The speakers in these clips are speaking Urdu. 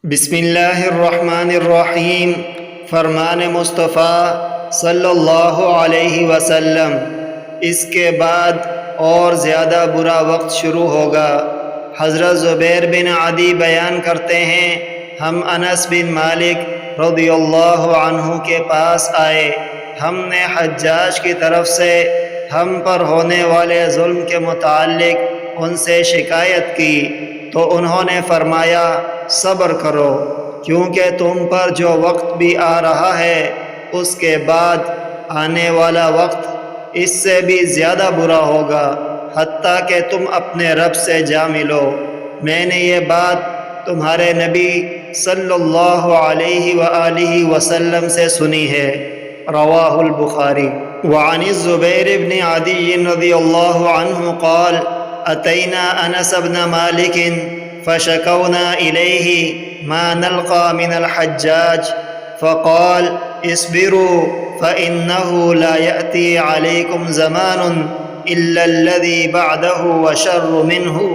بسم اللہ الرحمن الرحیم۔ فرمان مصطفیٰ صلی اللہ علیہ وسلم، اس کے بعد اور زیادہ برا وقت شروع ہوگا۔ حضرت زبیر بن عدی بیان کرتے ہیں، ہم انس بن مالک رضی اللہ عنہ کے پاس آئے۔ ہم نے حجاج کی طرف سے ہم پر ہونے والے ظلم کے متعلق ان سے شکایت کی تو انہوں نے فرمایا، صبر کرو، کیونکہ تم پر جو وقت بھی آ رہا ہے اس کے بعد آنے والا وقت اس سے بھی زیادہ برا ہوگا، حتیٰ کہ تم اپنے رب سے جا ملو۔ میں نے یہ بات تمہارے نبی صلی اللہ علیہ وآلہ وسلم سے سنی ہے۔ رواہ البخاری۔ وعن الزبیر بن عدی رضی اللہ عنہ قال اتینا انس بن مالک فشكونا إليه ما نلقى من الحجاج فقال اصبروا فإنه لا يأتي عليكم زمان إلا الذي بعده وشر منه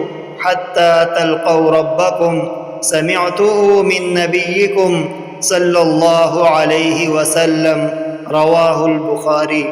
حتى تلقوا ربكم سمعته من نبيكم صلى الله عليه وسلم۔ رواہ البخاری۔